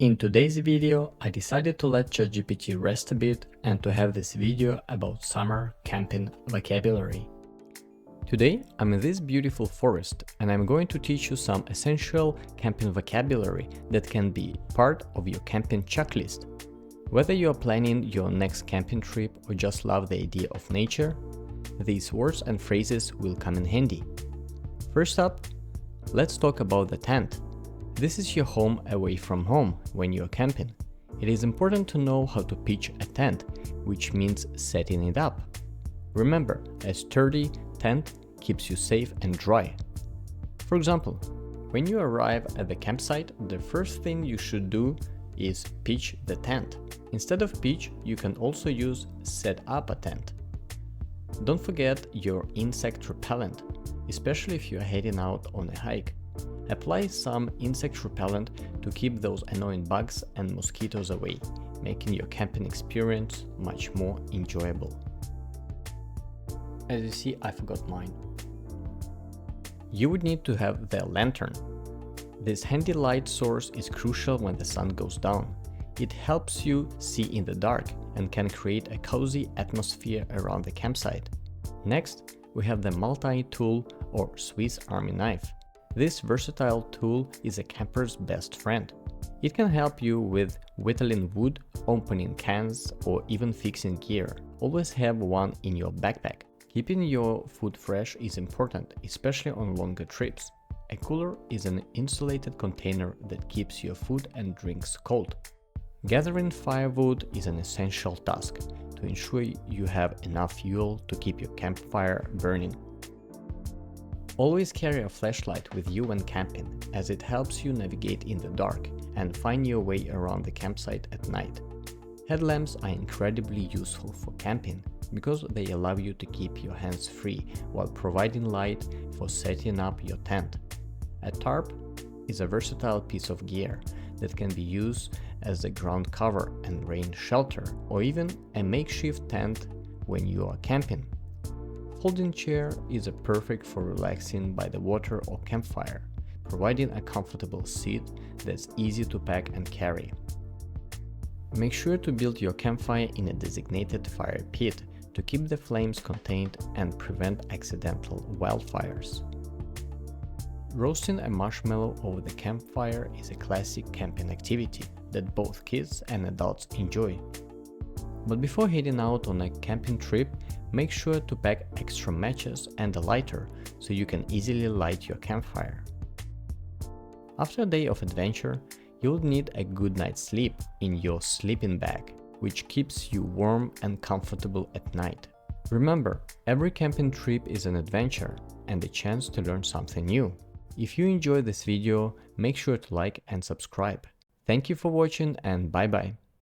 In today's video, I decided to let ChatGPT rest a bit and to have this video about summer camping vocabulary. Today, I'm in this beautiful forest and I'm going to teach you some essential camping vocabulary that can be part of your camping checklist. Whether you are planning your next camping trip or just love the idea of nature, these words and phrases will come in handy. First up, let's talk about the tent. This is your home away from home when you are camping. It is important to know how to pitch a tent, which means setting it up. Remember, a sturdy tent keeps you safe and dry. For example, when you arrive at the campsite, the first thing you should do is pitch the tent. Instead of pitch, you can also use set up a tent. Don't forget your insect repellent, especially if you are heading out on a hike. Apply some insect repellent to keep those annoying bugs and mosquitoes away, making your camping experience much more enjoyable. As you see, I forgot mine. You would need to have the lantern. This handy light source is crucial when the sun goes down. It helps you see in the dark and can create a cozy atmosphere around the campsite. Next, we have the multi-tool or Swiss Army knife. This versatile tool is a camper's best friend. It can help you with whittling wood, opening cans, or even fixing gear. Always have one in your backpack. Keeping your food fresh is important, especially on longer trips. A cooler is an insulated container that keeps your food and drinks cold. Gathering firewood is an essential task to ensure you have enough fuel to keep your campfire burning. Always carry a flashlight with you when camping, as it helps you navigate in the dark and find your way around the campsite at night. Headlamps are incredibly useful for camping because they allow you to keep your hands free while providing light for setting up your tent. A tarp is a versatile piece of gear that can be used as a ground cover and rain shelter, or even a makeshift tent when you are camping. Folding chair is perfect for relaxing by the water or campfire, providing a comfortable seat that's easy to pack and carry. Make sure to build your campfire in a designated fire pit to keep the flames contained and prevent accidental wildfires. Roasting a marshmallow over the campfire is a classic camping activity that both kids and adults enjoy. But before heading out on a camping trip, make sure to pack extra matches and a lighter so you can easily light your campfire. After a day of adventure, you'll need a good night's sleep in your sleeping bag, which keeps you warm and comfortable at night. Remember, every camping trip is an adventure and a chance to learn something new. If you enjoyed this video, make sure to like and subscribe. Thank you for watching and bye-bye.